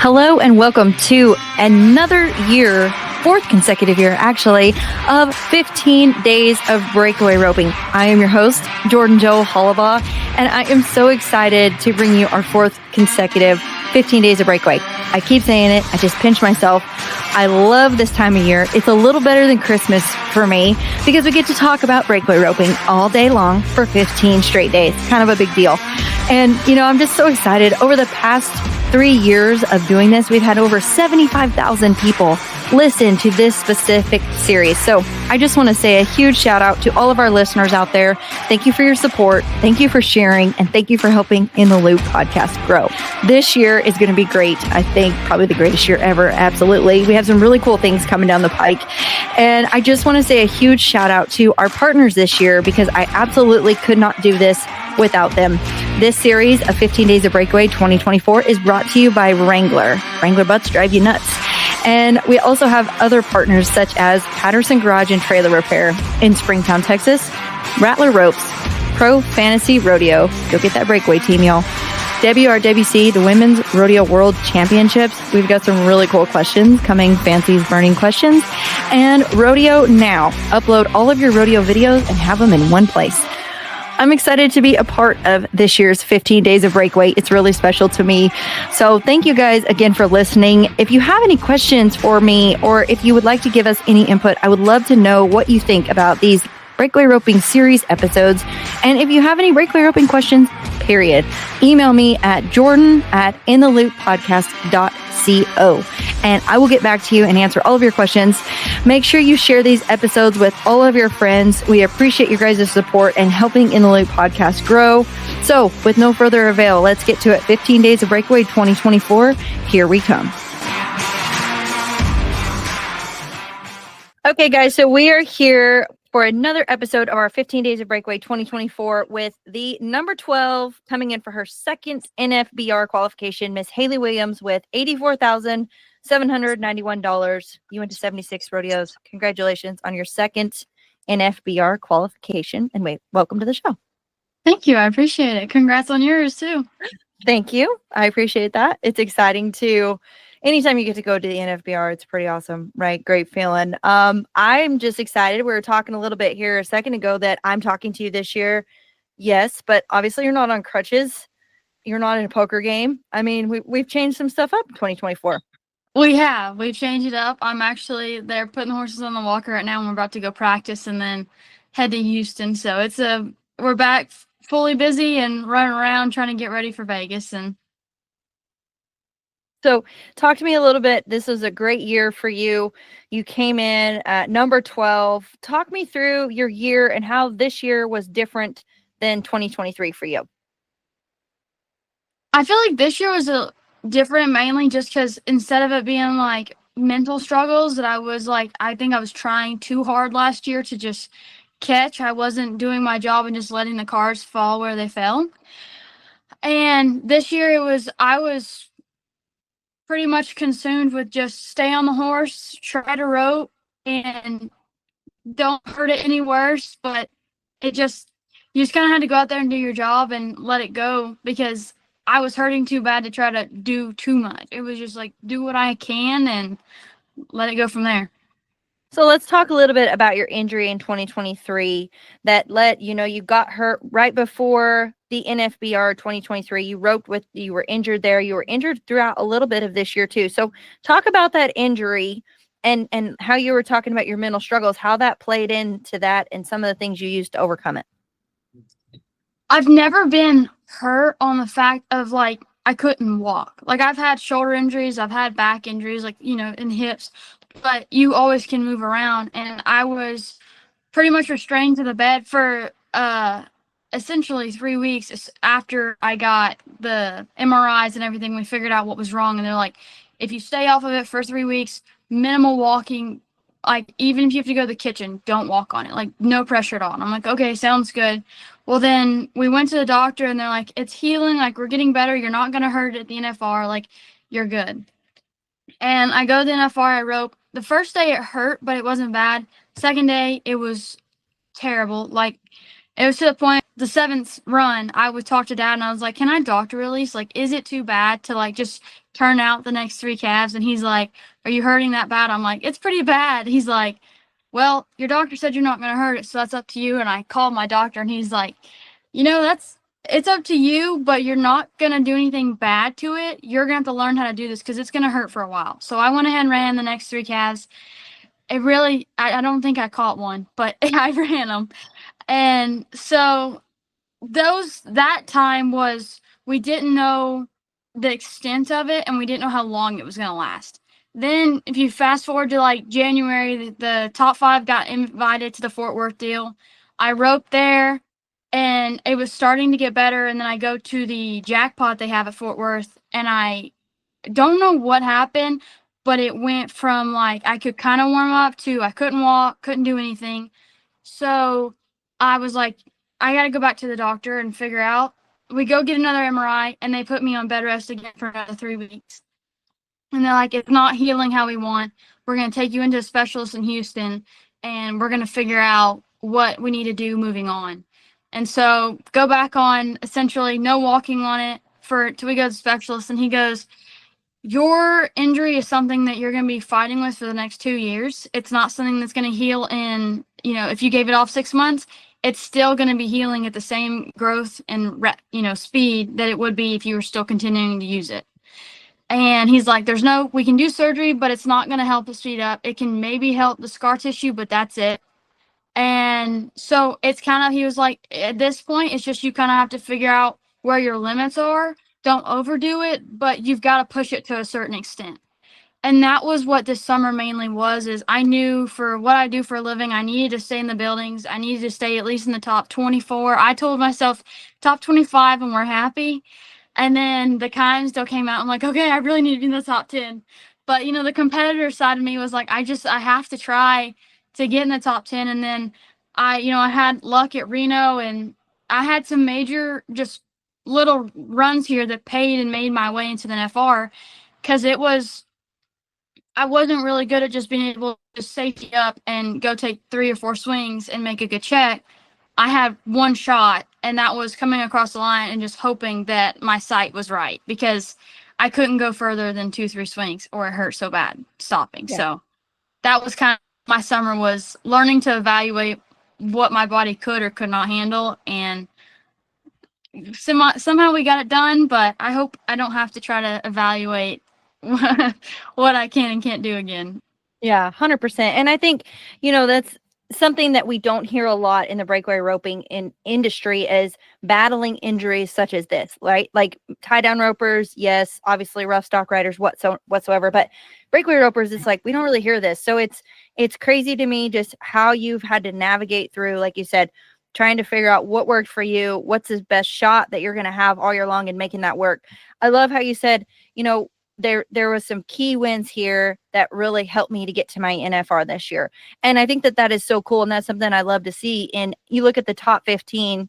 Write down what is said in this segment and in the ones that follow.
Hello and welcome to another year, fourth consecutive year actually, of 15 days of breakaway roping. I am your host, Jordan Jo Hollabaugh, and I am so excited to bring you our fourth consecutive 15 days of breakaway. I keep saying it, I just pinch myself. I love this time of year. It's a little better than Christmas for me because we get to talk about breakaway roping all day long for 15 straight days. Kind of a big deal. And, I'm just so excited. Over the past 3 years of doing this, we've had over 75,000 people listen to this specific series. So I just want to say a huge shout out to all of our listeners out there. Thank you for your support. Thank you for sharing. And thank you for helping In the Loop podcast grow. This year is going to be great. I think probably the greatest year ever. Absolutely. We have some really cool things coming down the pike. And I just want to say a huge shout out to our partners this year because I absolutely could not do this without them. This series of 15 Days of Breakaway 2024 is brought to you by Wrangler. Wrangler butts drive you nuts. And we also have other partners such as Patterson Garage and Trailer Repair in Springtown, Texas, Rattler Ropes, Pro Fantasy Rodeo. Go get that breakaway team, y'all. WRWC, the Women's Rodeo World Championships. We've got some really cool questions coming, Fancy's Burning Questions. And Rodeo Now. Upload all of your rodeo videos and have them in one place. I'm excited to be a part of this year's 15 Days of Breakaway. It's really special to me. So thank you guys again for listening. If you have any questions for me, or if you would like to give us any input, I would love to know what you think about these breakaway roping series episodes. And if you have any breakaway roping questions, period, email me at jordan@inthelooppodcast.co. And I will get back to you and answer all of your questions. Make sure you share these episodes with all of your friends. We appreciate your guys' support and helping In the Loop podcast grow. So with no further avail, let's get to it. 15 Days of Breakaway 2024. Here we come. Okay, guys, so we are here for another episode of our 15 Days of Breakaway 2024 with the number 12 coming in for her second NFBR qualification, Miss Hali Williams, with $84,791. You went to 76 rodeos. Congratulations on your second NFBR qualification. And welcome to the show. Thank you. I appreciate it. Congrats on yours too. Thank you. I appreciate that. It's exciting to anytime you get to go to the NFBR, it's pretty awesome, right? Great feeling. I'm just excited. We were talking a little bit here a second ago that I'm talking to you this year. Yes, but obviously you're not on crutches. You're not in a poker game. I mean, we've changed some stuff up in 2024. We have. We've changed it up. I'm actually there putting the horses on the walker right now, and we're about to go practice and then head to Houston. So we're back fully busy and running around trying to get ready for Vegas. And so talk to me a little bit. This was a great year for you. You came in at number 12. Talk me through your year and how this year was different than 2023 for you. I feel like this year was different mainly just because instead of it being like mental struggles that I think I was trying too hard last year to just catch. I wasn't doing my job and just letting the cards fall where they fell. And this year I was pretty much consumed with just stay on the horse, try to rope, and don't hurt it any worse. But you just kind of had to go out there and do your job and let it go because I was hurting too bad to try to do too much. It was just like, do what I can and let it go from there. So let's talk a little bit about your injury in 2023 that you got hurt right before the NFBR 2023. You were injured there. You were injured throughout a little bit of this year too. So talk about that injury and how you were talking about your mental struggles, how that played into that and some of the things you used to overcome it. I've never been hurt on the fact of I couldn't walk. I've had shoulder injuries, I've had back injuries, in hips, but you always can move around. And I was pretty much restrained to the bed for essentially 3 weeks after I got the MRIs and everything. We figured out what was wrong. And they're like, if you stay off of it for 3 weeks, minimal walking, even if you have to go to the kitchen, don't walk on it. No pressure at all. And I'm like, okay, sounds good. Well, then we went to the doctor and they're like, it's healing. We're getting better. You're not going to hurt it at the NFR. You're good. And I go to the NFR, I rope. The first day it hurt, but it wasn't bad. Second day, it was terrible. It was to the point, the seventh run, I would talk to Dad and I was like, can I doctor release? Like, is it too bad to like just turn out the next 3 calves? And he's like, are you hurting that bad? I'm like, it's pretty bad. He's like, well, your doctor said you're not going to hurt it, so that's up to you. And I called my doctor and he's like, it's up to you, but you're not going to do anything bad to it. You're going to have to learn how to do this because it's going to hurt for a while. So I went ahead and ran the next 3 calves. It really, I don't think I caught one, but I ran them. And so that time was, we didn't know the extent of it and we didn't know how long it was going to last. Then if you fast forward to like January, the top 5 got invited to the Fort Worth deal. I roped there and it was starting to get better. And then I go to the jackpot they have at Fort Worth and I don't know what happened, but it went from like I could kind of warm up to I couldn't walk, couldn't do anything. So I was like, I got to go back to the doctor and figure out. We go get another MRI and they put me on bed rest again for another 3 weeks. And they're like, it's not healing how we want. We're going to take you into a specialist in Houston and we're going to figure out what we need to do moving on. And so go back on essentially no walking on it till we go to the specialist. And he goes, your injury is something that you're going to be fighting with for the next 2 years. It's not something that's going to heal in, if you gave it off 6 months, it's still going to be healing at the same growth and, speed that it would be if you were still continuing to use it. And he's like, we can do surgery, but it's not going to help the speed up. It can maybe help the scar tissue, but that's it. And so it's kind of, he was like, at this point, it's just you kind of have to figure out where your limits are. Don't overdo it, but you've got to push it to a certain extent. And that was what this summer mainly was, is I knew for what I do for a living, I needed to stay in the buildings. I needed to stay at least in the top 24. I told myself top 25 and we're happy. And then the Kimes still came out. I'm like, okay, I really need to be in the top 10. But, the competitor side of me was like, I have to try to get in the top 10. And then I had luck at Reno and I had some major just little runs here that paid and made my way into the NFR because I wasn't really good at just being able to safety up and go take 3 or 4 swings and make a good check. I had one shot, and that was coming across the line and just hoping that my sight was right because I couldn't go further than 2-3 swings or it hurt so bad stopping. Yeah. So that was kind of my summer, was learning to evaluate what my body could or could not handle. And somehow we got it done, but I hope I don't have to try to evaluate what I can and can't do again. Yeah, 100%. And I think, that's something that we don't hear a lot in the breakaway roping industry is battling injuries such as this, right? Like tie down ropers, yes, obviously rough stock riders whatsoever, but breakaway ropers, it's like we don't really hear this. So it's crazy to me just how you've had to navigate through, like you said, trying to figure out what worked for you, what's the best shot that you're going to have all year long and making that work. I love how you said, there was some key wins here that really helped me to get to my NFR this year. And I think that is so cool. And that's something I love to see. And you look at the top 15,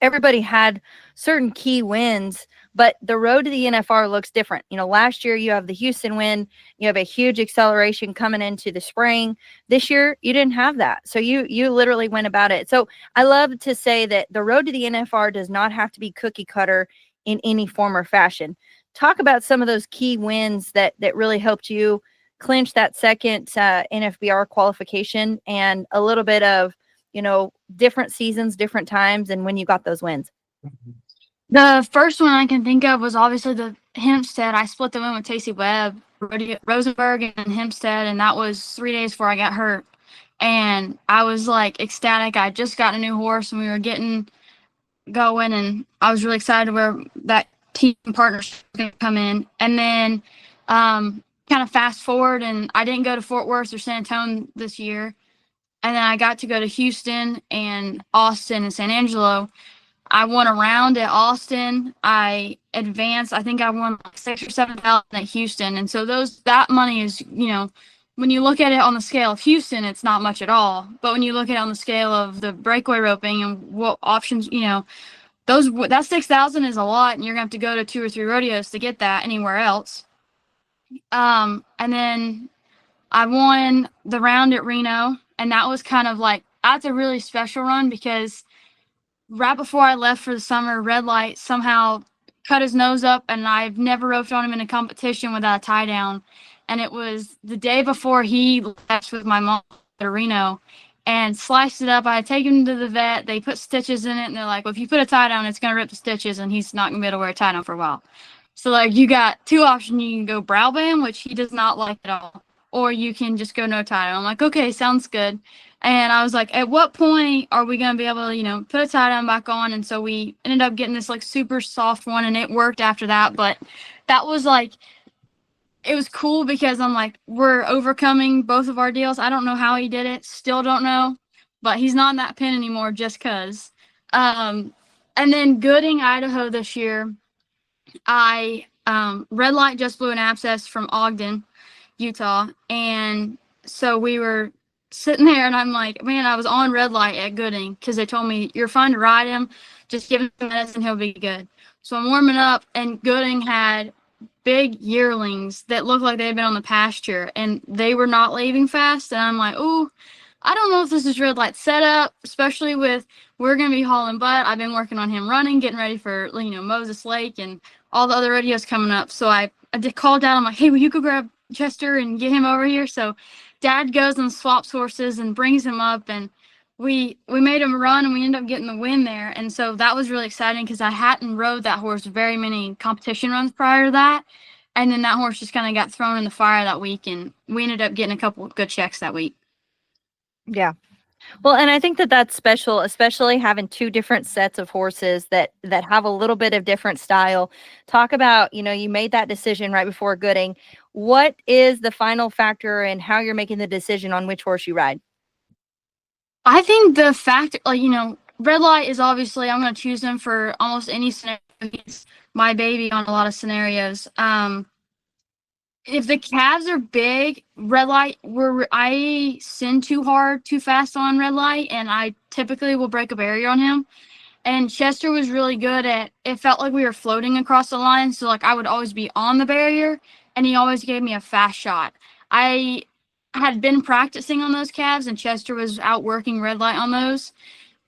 everybody had certain key wins, but the road to the NFR looks different. Last year you have the Houston win, you have a huge acceleration coming into the spring. This year you didn't have that. So you literally went about it. So I love to say that the road to the NFR does not have to be cookie cutter in any form or fashion. Talk about some of those key wins that really helped you clinch that second NFBR qualification, and a little bit of, different seasons, different times, and when you got those wins. The first one I can think of was obviously the Hempstead. I split the win with Tacey Webb, Rosenberg, and Hempstead, and that was 3 days before I got hurt. And I was like ecstatic. I just got a new horse and we were getting going, and I was really excited where that team partnership was going to come in. And then kind of fast forward, and I didn't go to Fort Worth or San Antonio this year. And then I got to go to Houston and Austin and San Angelo. I won a round at Austin. I advanced. I think I won like 6,000 or 7,000 at Houston. And so that money is, when you look at it on the scale of Houston, it's not much at all. But when you look at it on the scale of the breakaway roping and what options, that 6,000 is a lot, and you're gonna have to go to 2 or 3 rodeos to get that anywhere else. And then I won the round at Reno, and that was kind of like, that's a really special run because right before I left for the summer, Red Light somehow cut his nose up, and I've never roped on him in a competition without a tie down. And it was the day before he left with my mom to Reno and sliced it up. I had taken him to the vet. They put stitches in it, and they're like, well, if you put a tie down, it's going to rip the stitches, and he's not going to be able to wear a tie down for a while. So, like, you got two options. You can go brow band, which he does not like at all, or you can just go no tie down. I'm like, okay, sounds good. And I was like, at what point are we going to be able to, put a tie down back on? And so we ended up getting this like super soft one, and it worked after that. But that was like, it was cool because I'm like, we're overcoming both of our deals. I don't know how he did it. Still don't know, but he's not in that pen anymore just because. And then Gooding, Idaho this year, I Red Light just blew an abscess from Ogden, Utah. And so we were sitting there, and I'm like, man, I was on Red Light at Gooding because they told me you're fine to ride him. Just give him medicine, he'll be good. So I'm warming up, and Gooding had big yearlings that looked like they had been on the pasture, and they were not leaving fast. And I'm like, oh, I don't know if this is Red Light setup, especially with we're going to be hauling butt. I've been working on him running, getting ready for, Moses Lake and all the other rodeos coming up. So I did call Dad. I'm like, hey, will you go grab Chester and get him over here? So Dad goes and swaps horses and brings him up, and we made him run, and we ended up getting the win there. And so that was really exciting because I hadn't rode that horse very many competition runs prior to that. And then that horse just kind of got thrown in the fire that week, and we ended up getting a couple of good checks that week. Yeah. Well, and I think that that's special, especially having two different sets of horses that have a little bit of different style. Talk about, you made that decision right before Gooding. What is the final factor in how you're making the decision on which horse you ride? I think the fact, Red Light is obviously, I'm going to choose him for almost any scenario. He's my baby on a lot of scenarios. If the calves are big, Red Light, I send too hard, too fast on Red Light, and I typically will break a barrier on him. And Chester was really good at, it felt like we were floating across the line. So like I would always be on the barrier, and he always gave me a fast shot. I had been practicing on those calves, and Chester was out working Red Light on those.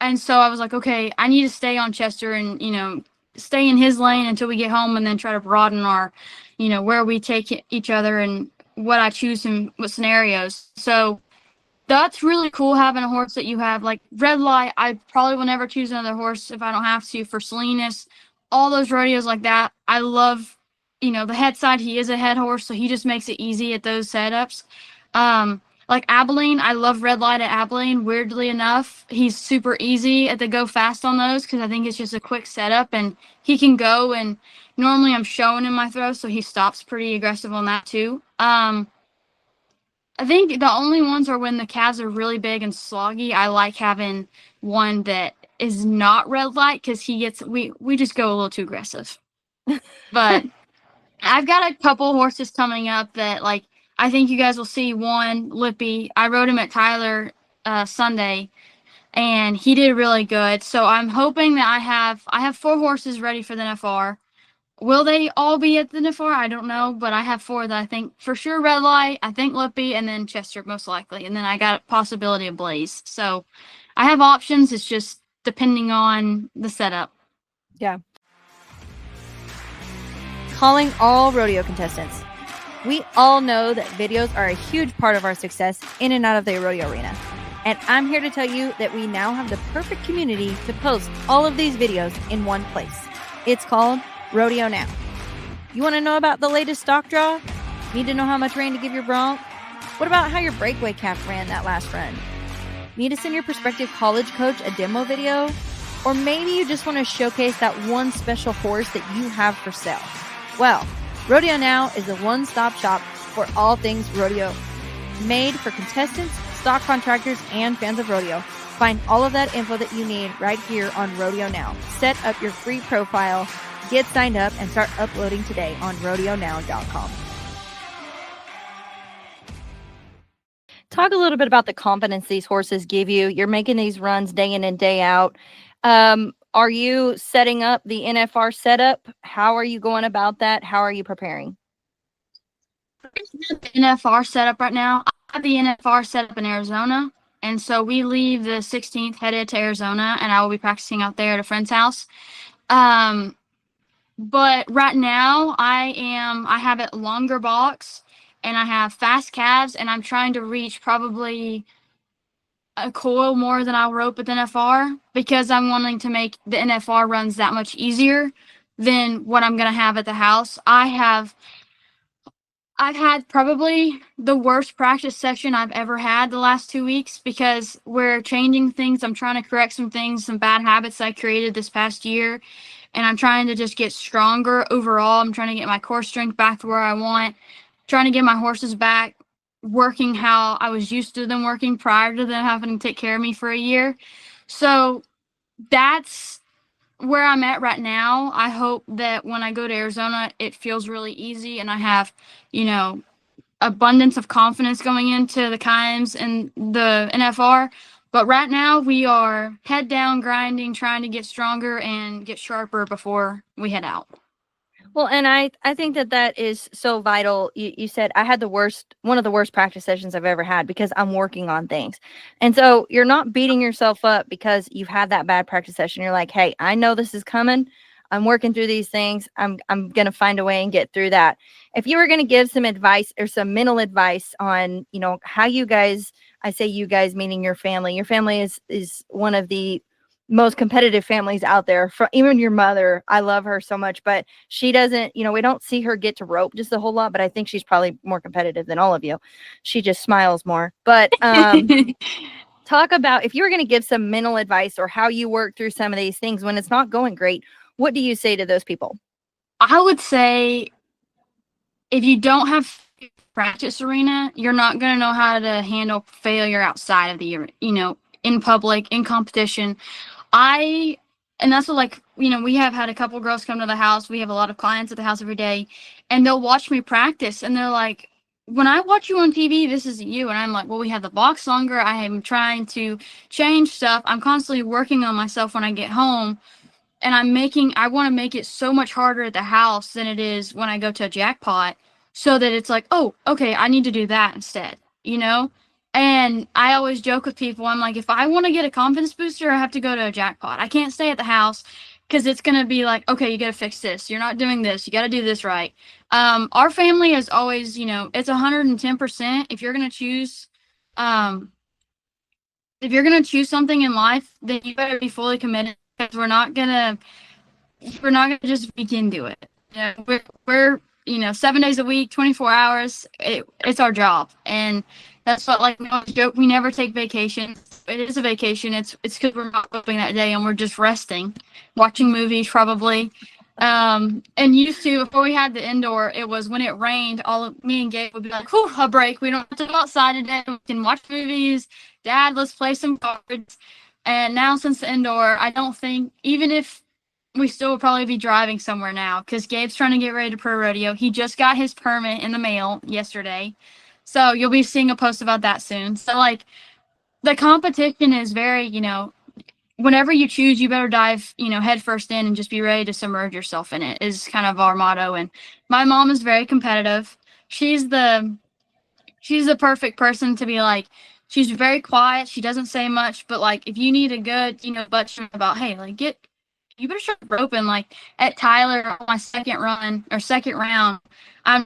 And so I was like, okay, I need to stay on Chester and, stay in his lane until we get home, and then try to broaden our, where we take each other and what I choose in what scenarios. So that's really cool having a horse that you have. Like Red Light, I probably will never choose another horse if I don't have to for Salinas, all those rodeos like that. I love, the head side. He is a head horse, so he just makes it easy at those setups. Like Abilene, I love Red Light at Abilene. Weirdly enough, he's super easy at the go fast on those because I think it's just a quick setup, and he can go. And normally I'm showing him my throw, so he stops pretty aggressive on that too. I think the only ones are when the calves are really big and sloggy. I like having one that is not Red Light because we just go a little too aggressive. But I've got a couple horses coming up that like I think you guys will see. One, Lippy. I rode him at Tyler Sunday, and he did really good. So I'm hoping that I have 4 horses ready for the NFR. Will they all be at the NFR? I don't know, but I have 4 that I think for sure Red Light, I think Lippy, and then Chester most likely. And then I got a possibility of Blaze. So I have options. It's just depending on the setup. Yeah. Calling all rodeo contestants. We all know that videos are a huge part of our success in and out of the rodeo arena. And I'm here to tell you that we now have the perfect community to post all of these videos in one place. It's called Rodeo Now. You want to know about the latest stock draw? Need to know how much rain to give your bronc? What about how your breakaway calf ran that last run? Need to send your prospective college coach a demo video? Or maybe you just want to showcase that one special horse that you have for sale. Well, Rodeo Now is a one-stop shop for all things rodeo, made for contestants, stock contractors, and fans of rodeo. Find all of that info that you need right here on Rodeo Now. Set up your free profile, get signed up, and start uploading today on rodeonow.com. Talk a little bit about the confidence these horses give you. You're making these runs day in and day out. Are you setting up the NFR setup? How are you going about that? How are you preparing? The NFR setup right now. I have the NFR setup in Arizona, And so we leave the 16th headed to Arizona, and I will be practicing out there at a friend's house. But right now I have a longer box and I have fast calves, and I'm trying to reach probably a coil more than I'll rope with NFR, because I'm wanting to make the NFR runs that much easier than what I'm going to have at the house. I've had probably the worst practice session I've ever had the last 2 weeks, because we're changing things. I'm trying to correct some things, some bad habits I created this past year, and I'm trying to just get stronger overall. I'm trying to get my core strength back to where I want, trying to get my horses back working how I was used to them working prior to them having to take care of me for a year. So that's where I'm at right now. I hope that when I go to Arizona, it feels really easy and I have, abundance of confidence going into the Kimes and the NFR. But right now we are head down grinding, trying to get stronger and get sharper before we head out. Well, and I think that is so vital. You said I had one of the worst practice sessions I've ever had because I'm working on things. And so you're not beating yourself up because you've had that bad practice session. You're like, hey, I know this is coming. I'm working through these things. I'm going to find a way and get through that. If you were going to give some advice or some mental advice on, how you guys, I say you guys, meaning your family is one of the most competitive families out there. For even your mother, I love her so much, but she doesn't, we don't see her get to rope just a whole lot, but I think she's probably more competitive than all of you. She just smiles more. But talk about, if you were going to give some mental advice or how you work through some of these things when it's not going great, what do you say to those people? I would say if you don't have practice arena, you're not going to know how to handle failure outside of the, in public, in competition. And that's what, we have had a couple girls come to the house. We have a lot of clients at the house every day, and they'll watch me practice and they're like, when I watch you on TV, this isn't you. And I'm like, well, we have the box longer. I am trying to change stuff. I'm constantly working on myself when I get home. And I want to make it so much harder at the house than it is when I go to a jackpot, so that it's like, oh, okay, I need to do that instead, And I always joke with people, I'm like, if I want to get a confidence booster, I have to go to a jackpot. I can't stay at the house because it's going to be like, okay, you got to fix this. You're not doing this. You got to do this right. Our family is always, it's 110%. If you're going to choose, something in life, then you better be fully committed, because we're not gonna just begin to it. We're 7 days a week, 24 hours. It's our job, and that's what, like, we always joke, we never take vacation. It is a vacation. It's because we're not roping that day and we're just resting, watching movies probably. And used to, before we had the indoor, it was when it rained, all of me and Gabe would be like, whew, a break. We don't have to go outside today. We can watch movies. Dad, let's play some cards. And now, since the indoor, I don't think, even if we still will probably be driving somewhere now, because Gabe's trying to get ready to pro rodeo. He just got his permit in the mail yesterday. So you'll be seeing a post about that soon. So, like, the competition is very, whenever you choose, you better dive, head first in and just be ready to submerge yourself in it, is kind of our motto. And my mom is very competitive. She's the perfect person to be like, she's very quiet. She doesn't say much, but like, if you need a good, butt about, hey, like, you better start roping. Like at Tyler on my second round, I'm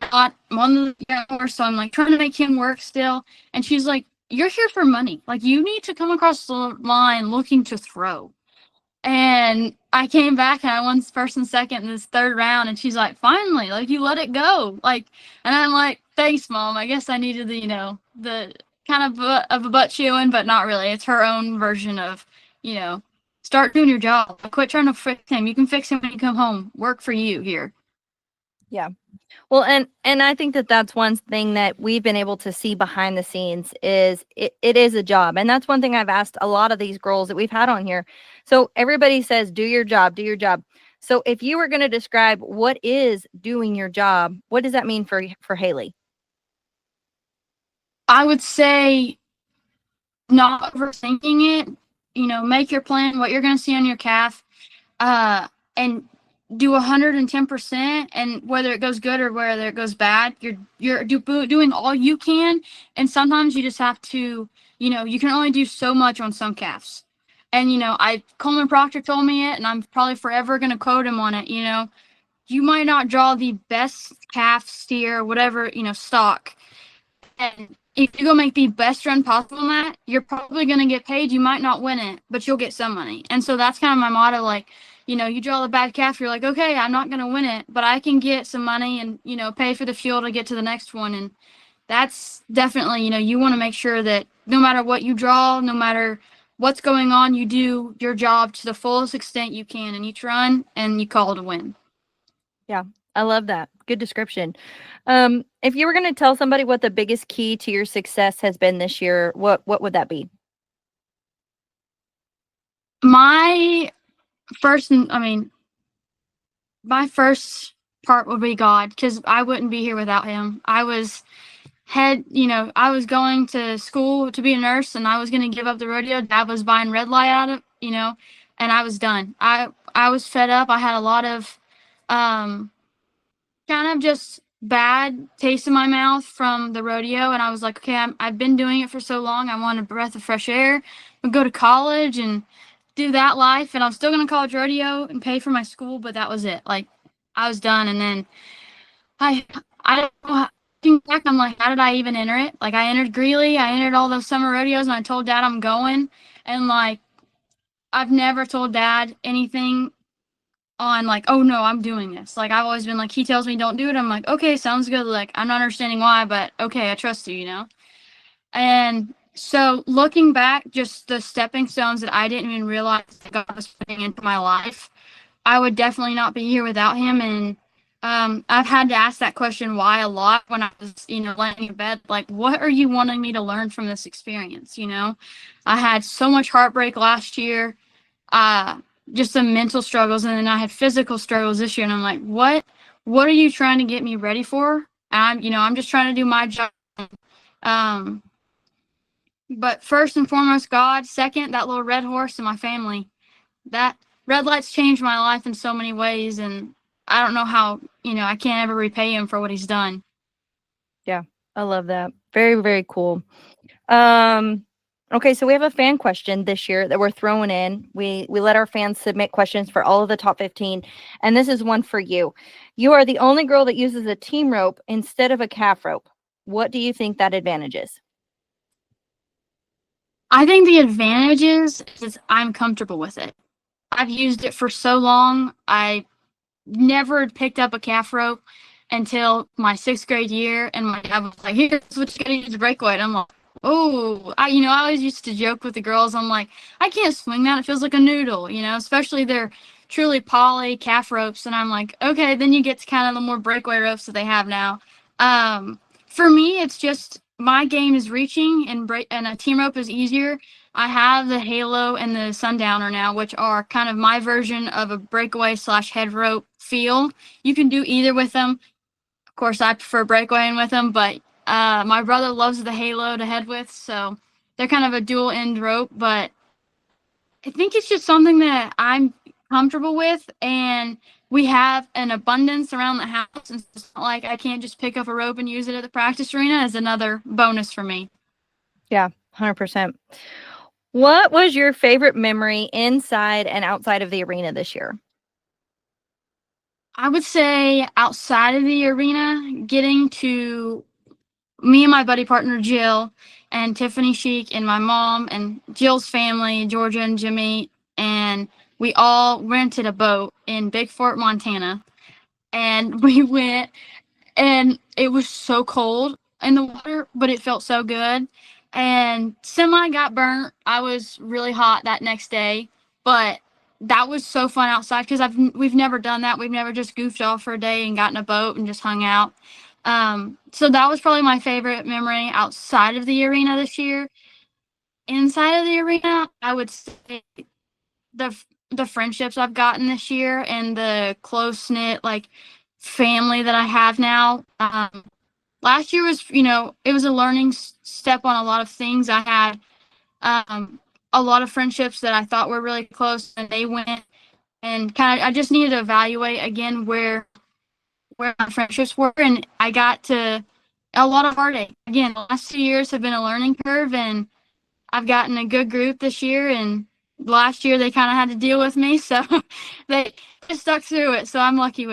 on the young horse, so I'm like trying to make him work still. And she's like, you're here for money. Like, you need to come across the line looking to throw. And I came back and I won first and second in this third round. And she's like, finally, like, you let it go. Like, and I'm like, thanks, Mom. I guess I needed the, the kind of a butt chewing, but not really. It's her own version of, start doing your job. Quit trying to fix him. You can fix him when you come home. Work for you here. Yeah. Well, and I think that's one thing that we've been able to see behind the scenes is it is a job. And that's one thing I've asked a lot of these girls that we've had on here. So everybody says, do your job, do your job. So if you were going to describe what is doing your job, what does that mean for Hali? I would say not overthinking it. Make your plan, what you're going to see on your calf, and do 110%. And whether it goes good or whether it goes bad, you're doing all you can. And sometimes you just have to you can only do so much on some calves. And, Coleman Proctor told me it, and I'm probably forever going to quote him on it. You might not draw the best calf, steer, whatever, stock. And if you go make the best run possible on that, you're probably going to get paid. You might not win it, but you'll get some money. And so that's kind of my motto. Like, you draw the bad calf, you're like, okay, I'm not going to win it, but I can get some money and, pay for the fuel to get to the next one. And that's definitely, you want to make sure that no matter what you draw, no matter what's going on, you do your job to the fullest extent you can in each run, and you call it a win. Yeah, I love that. Good description. If you were going to tell somebody what the biggest key to your success has been this year, what would that be? My first part would be God, because I wouldn't be here without him. I was going to school to be a nurse, and I was going to give up the rodeo. Dad was buying red light out of, and I was done. I was fed up. I had a lot of kind of just bad taste in my mouth from the rodeo, and I was like, okay, I've been doing it for so long. I want a breath of fresh air. I'll go to college and do that life, and I'm still going to college rodeo and pay for my school, but that was it. Like, I was done. And then I don't know, looking back, I'm like, how did I even enter it? Like, I entered Greeley, I entered all those summer rodeos, and I told Dad I'm going. And like, I've never told Dad anything on like, oh no, I'm doing this. Like, I've always been like, he tells me don't do it, I'm like, okay, sounds good. Like, I'm not understanding why, but okay, I trust you. And so looking back, just the stepping stones that I didn't even realize that God was putting into my life, I would definitely not be here without him. And I've had to ask that question why a lot when I was, laying in bed. Like, what are you wanting me to learn from this experience? I had so much heartbreak last year, just some mental struggles, and then I had physical struggles this year. And I'm like, what are you trying to get me ready for? And I'm just trying to do my job. But first and foremost, God. Second, that little red horse and my family. That red light's changed my life in so many ways, and I don't know how, I can't ever repay him for what he's done. Yeah, I love that. Very, very cool. Okay, so we have a fan question this year that we're throwing in. We let our fans submit questions for all of the top 15, and this is one for you. You are the only girl that uses a team rope instead of a calf rope. What do you think that advantage is? I think the advantage is I'm comfortable with it. I've used it for so long. I never picked up a calf rope until my 6th grade year, and my dad was like, here's what you gotta use to breakaway. And I'm like, oh, I always used to joke with the girls. I'm like, I can't swing that. It feels like a noodle, especially they're truly poly calf ropes. And I'm like, okay, then you get to kind of the more breakaway ropes that they have now. For me, it's just my game is reaching, and a team rope is easier. I have the Halo and the Sundowner now, which are kind of my version of a breakaway / head rope feel. You can do either with them. Of course, I prefer breakawaying with them, but my brother loves the Halo to head with, so they're kind of a dual end rope. But I think it's just something that I'm comfortable with, and we have an abundance around the house, and it's not like I can't just pick up a rope and use it at the practice arena. Is another bonus for me. Yeah, 100%. What was your favorite memory inside and outside of the arena this year? I would say outside of the arena, getting to me and my buddy partner Jill and Tiffany Sheik and my mom and Jill's family, Georgia and Jimmy, and we all rented a boat in Big Fort, Montana. And we went, and it was so cold in the water, but it felt so good. And semi got burnt. I was really hot that next day, but that was so fun outside because we've never done that. We've never just goofed off for a day and got in a boat and just hung out. So that was probably my favorite memory outside of the arena this year. Inside of the arena, I would say the friendships I've gotten this year and the close knit like family that I have now. Last year was, it was a learning step on a lot of things. I had a lot of friendships that I thought were really close, and they went, and kind of I just needed to evaluate again where my friendships were, and I got to a lot of heartache. Again, the last 2 years have been a learning curve, and I've gotten a good group this year, and last year they kind of had to deal with me, so they just stuck through it. So I'm lucky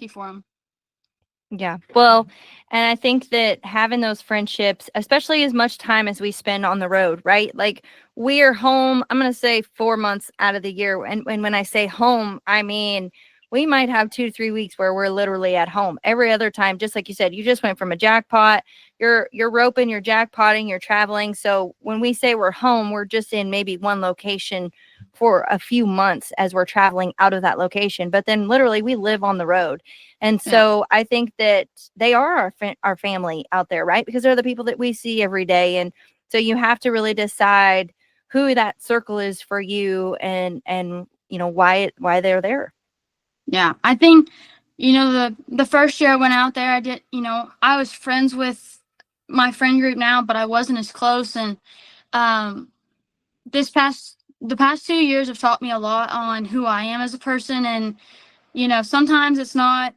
for them. Yeah. Well, and I think that having those friendships, especially as much time as we spend on the road, right? Like we are home, I'm going to say 4 months out of the year. And when I say home, I mean, we might have 2 to 3 weeks where we're literally at home. Every other time, just like you said, you just went from a jackpot, you're roping, you're jackpotting, you're traveling. So when we say we're home, we're just in maybe one location for a few months as we're traveling out of that location. But then literally we live on the road. And Yeah. so I think that they are our family out there, right? Because they're the people that we see every day. And so you have to really decide who that circle is for you and why they're there. Yeah, I think, the first year I went out there, I did, I was friends with my friend group now, but I wasn't as close. And um, the past 2 years have taught me a lot on who I am as a person. And sometimes it's not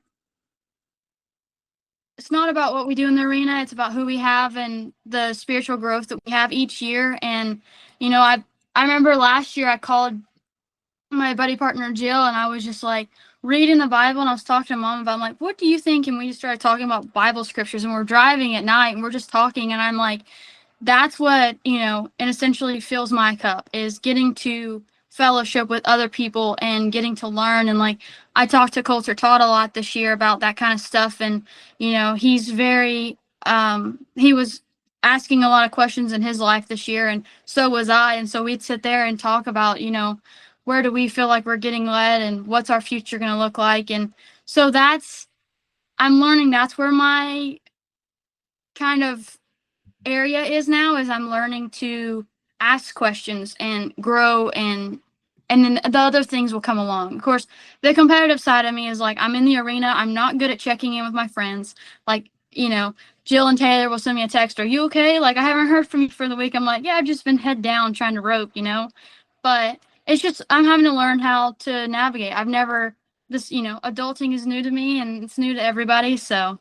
about what we do in the arena. It's about who we have and the spiritual growth that we have each year. And I remember last year I called my buddy partner Jill, and I was just like reading the Bible, and I was talking to mom about, I'm like, what do you think? And we just started talking about Bible scriptures, and we're driving at night and we're just talking, and I'm like, that's what, and essentially fills my cup, is getting to fellowship with other people and getting to learn. And like, I talked to Coulter Todd a lot this year about that kind of stuff. And, he's very, he was asking a lot of questions in his life this year, and so was I. And so we'd sit there and talk about, where do we feel like we're getting led and what's our future going to look like. And so I'm learning that's where my kind of area is now, is I'm learning to ask questions and grow, and then the other things will come along. Of course, the competitive side of me is like, I'm in the arena, I'm not good at checking in with my friends. Like, Jill and Taylor will send me a text, are you okay? Like, I haven't heard from you for the week. I'm like, yeah, I've just been head down trying to rope, but it's just, I'm having to learn how to navigate. I've never this, adulting is new to me, and it's new to everybody. So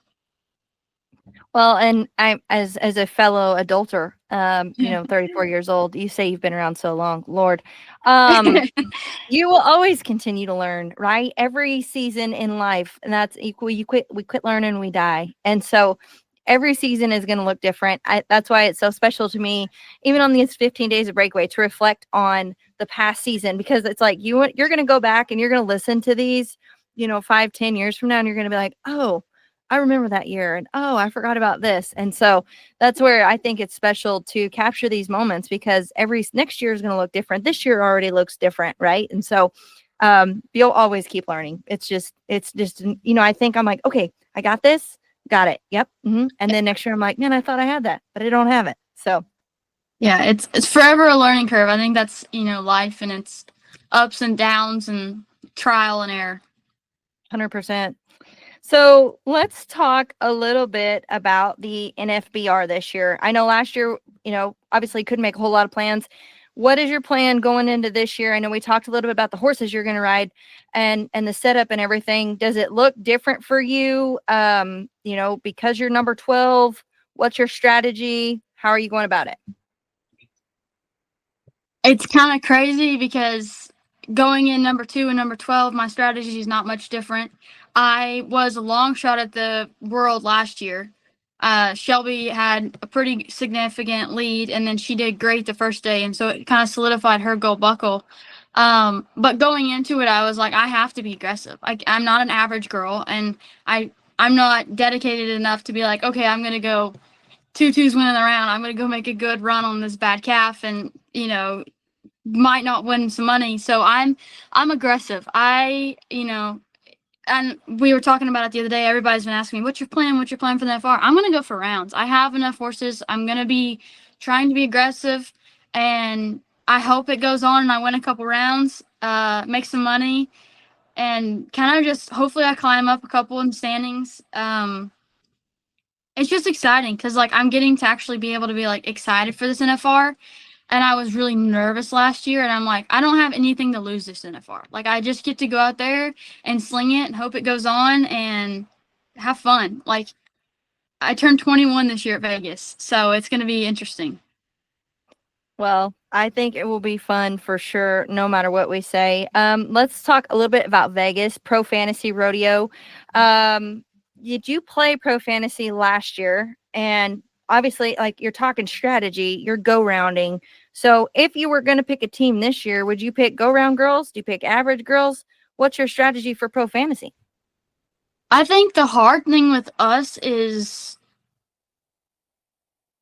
Well, and I, as a fellow adulter, 34 years old, you say you've been around so long, Lord, you will always continue to learn, right? Every season in life, and that's equal. We quit learning, we die. And so every season is going to look different. That's why it's so special to me, even on these 15 days of Breakaway, to reflect on the past season, because it's like you're going to go back and you're going to listen to these, 5, 10 years from now, and you're going to be like, oh, I remember that year, and oh, I forgot about this. And so that's where I think it's special to capture these moments, because every next year is going to look different. This year already looks different, right? And so you'll always keep learning. It's just I think I'm like, okay, I got this, got it, yep. And then next year I'm like, man, I thought I had that, but I don't have it. So yeah, it's forever a learning curve. I think that's, life, and it's ups and downs and trial and error. 100%. So let's talk a little bit about the NFBR this year. I know last year, obviously couldn't make a whole lot of plans. What is your plan going into this year? I know we talked a little bit about the horses you're going to ride and the setup and everything. Does it look different for you? Because you're number 12, what's your strategy? How are you going about it? It's kind of crazy because going in number 2 and number 12, my strategy is not much different. I was a long shot at the world last year. Shelby had a pretty significant lead, and then she did great the first day, and so it kind of solidified her gold buckle. But going into it, I was like, I have to be aggressive. I'm not an average girl, and I'm not dedicated enough to be like, okay, I'm gonna go 2-2s winning the round. I'm gonna go make a good run on this bad calf, and might not win some money. So I'm aggressive. And we were talking about it the other day. Everybody's been asking me, what's your plan? What's your plan for the FR? I'm going to go for rounds. I have enough horses. I'm going to be trying to be aggressive, and I hope it goes on and I win a couple rounds, make some money, and kind of just hopefully I climb up a couple in standings. It's just exciting because like I'm getting to actually be able to be like excited for this NFR. And I was really nervous last year, and I'm like, I don't have anything to lose this NFR. Like, I just get to go out there and sling it and hope it goes on and have fun. Like, I turned 21 this year at Vegas, so it's going to be interesting. Well, I think it will be fun for sure, no matter what we say. Let's talk a little bit about Vegas Pro Fantasy Rodeo. Um, did you play Pro Fantasy last year? And obviously, like you're talking strategy, you're go rounding. So, if you were going to pick a team this year, would you pick go round girls? Do you pick average girls? What's your strategy for Pro Fantasy? I think the hard thing with us is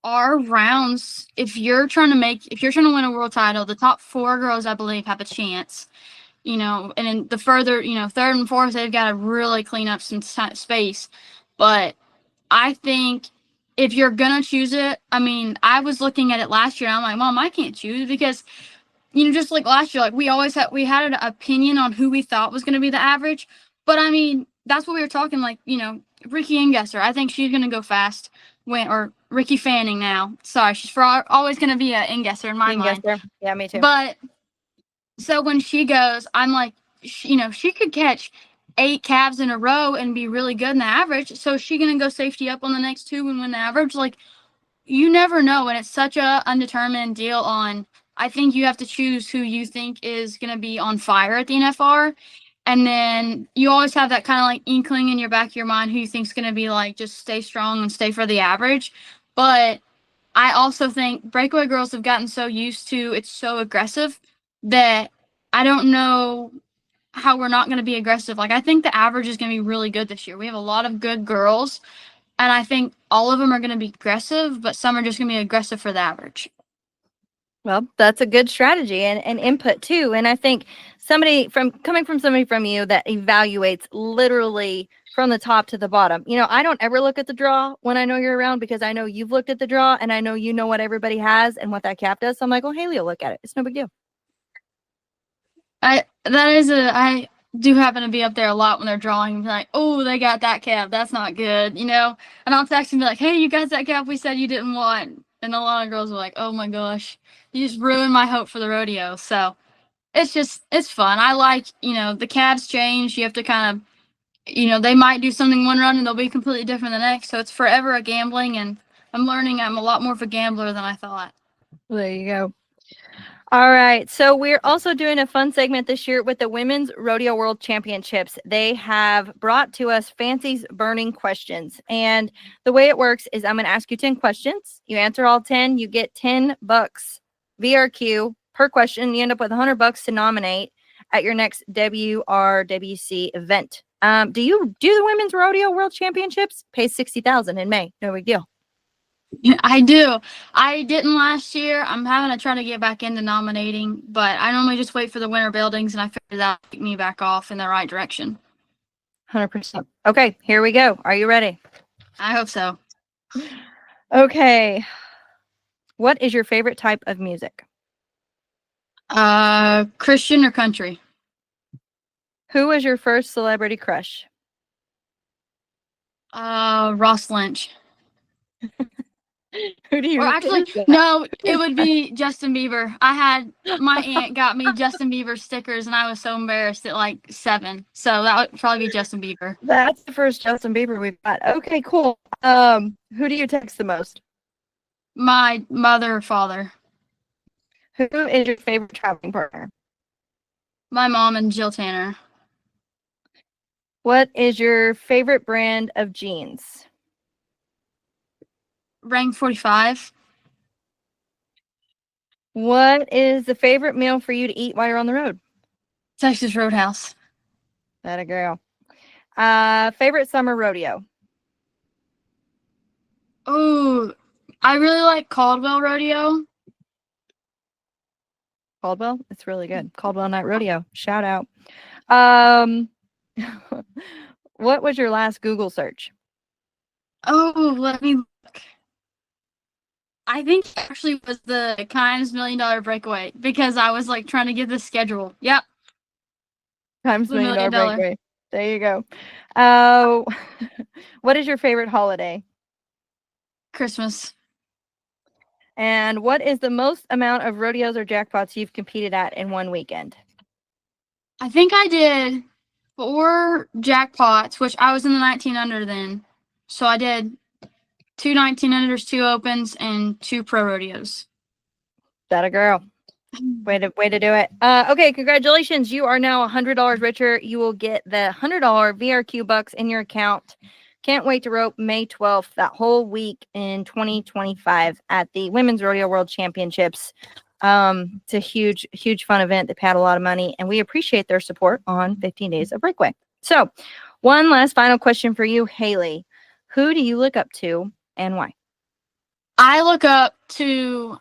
our rounds. If you're trying to win a world title, the top 4 girls, I believe, have a chance. And then the further, third and fourth, they've got to really clean up some space. But I think if you're gonna choose it, I mean, I was looking at it last year, and I'm like, Mom, I can't choose because, just like last year, like we had an opinion on who we thought was gonna be the average. But I mean, that's what we were talking, like, Ricky Ingesser. I think she's gonna go fast. Or Ricky Fanning now. Sorry, she's always gonna be a Ingesser in my mind. Yeah, me too. But so when she goes, I'm like, she could catch 8 calves in a row and be really good in the average. So is she gonna go safety up on the next 2 and win the average? Like, you never know, and it's such a undetermined deal. I think you have to choose who you think is gonna be on fire at the NFR, and then you always have that kind of like inkling in your back of your mind who you think's gonna be like just stay strong and stay for the average. But I also think breakaway girls have gotten so used to it's so aggressive that I don't know how we're not going to be aggressive. Like, I think the average is going to be really good this year. We have a lot of good girls, and I think all of them are going to be aggressive, but some are just going to be aggressive for the average. Well, that's a good strategy and input too. And I think coming from somebody from you that evaluates literally from the top to the bottom. I don't ever look at the draw when I know you're around because I know you've looked at the draw and I know you know what everybody has and what that cap does. So I'm like, oh, Haley will look at it. It's no big deal. I do happen to be up there a lot when they're drawing and be like, oh, they got that cap. That's not good, And I'll text and be like, hey, you got that cap we said you didn't want. And a lot of girls are like, oh my gosh, you just ruined my hope for the rodeo. So it's fun. I like, the cabs change. You have to kind of, they might do something one run and they'll be completely different the next. So it's forever a gambling, and I'm learning I'm a lot more of a gambler than I thought. Well, there you go. All right. So we're also doing a fun segment this year with the Women's Rodeo World Championships. They have brought to us Fancy's Burning Questions. And the way it works is I'm going to ask you 10 questions. You answer all 10, you get $10 VRQ per question. You end up with $100 to nominate at your next WRWC event. Do you do the Women's Rodeo World Championships? Pays $60,000 in May. No big deal. I do. I didn't last year. I'm having to try to get back into nominating, but I normally just wait for the winter buildings, and I figured that would get me back off in the right direction. 100%. Okay, here we go. Are you ready? I hope so. Okay. What is your favorite type of music? Christian or country? Who was your first celebrity crush? Ross Lynch. Who do you? Or actually, no, it would be Justin Bieber. My aunt got me Justin Bieber stickers, and I was so embarrassed at like 7. So that would probably be Justin Bieber. That's the first Justin Bieber we've got. Okay, cool. Who do you text the most? My mother or father. Who is your favorite traveling partner? My mom and Jill Tanner. What is your favorite brand of jeans? Rank 45. What is the favorite meal for you to eat while you're on the road? Texas Roadhouse. That a girl. Favorite summer rodeo? Oh, I really like Caldwell Rodeo. Caldwell? It's really good. Caldwell Night Rodeo. Shout out. What was your last Google search? Oh, let me look. I think it actually was the Kimes $1 Million Breakaway, because I was like trying to get the schedule. Yep. Kimes $1 Million Breakaway. There you go. What is your favorite holiday? Christmas. And what is the most amount of rodeos or jackpots you've competed at in one weekend? I think I did 4 jackpots, which I was in the 19 under then. So I did 2 19 unders, 2 opens, and 2 pro rodeos. That a girl. Way to do it. Okay, congratulations. You are now $100 richer. You will get the $100 VRQ bucks in your account. Can't wait to rope May 12th, that whole week in 2025 at the Women's Rodeo World Championships. It's a huge fun event. They paid a lot of money, and we appreciate their support on 15 Days of Breakaway. So, one last final question for you, Haley. Who do you look up to and why? I look up to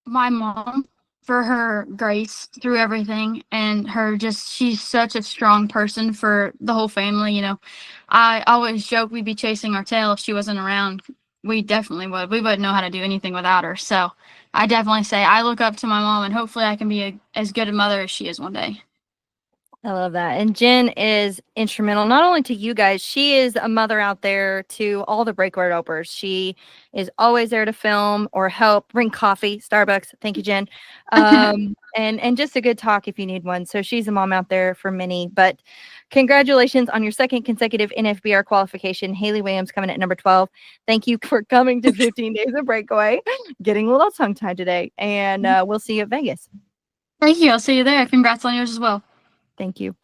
my mom for her grace through everything, and she's such a strong person for the whole family. You know, I always joke we'd be chasing our tail if she wasn't around. We definitely would. We wouldn't know how to do anything without her. So I definitely say I look up to my mom, and hopefully I can be as good a mother as she is one day. I love that. And Jen is instrumental, not only to you guys, she is a mother out there to all the breakaway ropers. She is always there to film or help, bring coffee, Starbucks. Thank you, Jen. And just a good talk if you need one. So she's a mom out there for many. But congratulations on your second consecutive NFBR qualification. Hali Williams coming at number 12. Thank you for coming to 15 Days of Breakaway. Getting a little tongue-tied today. And we'll see you at Vegas. Thank you. I'll see you there. Congrats on yours as well. Thank you.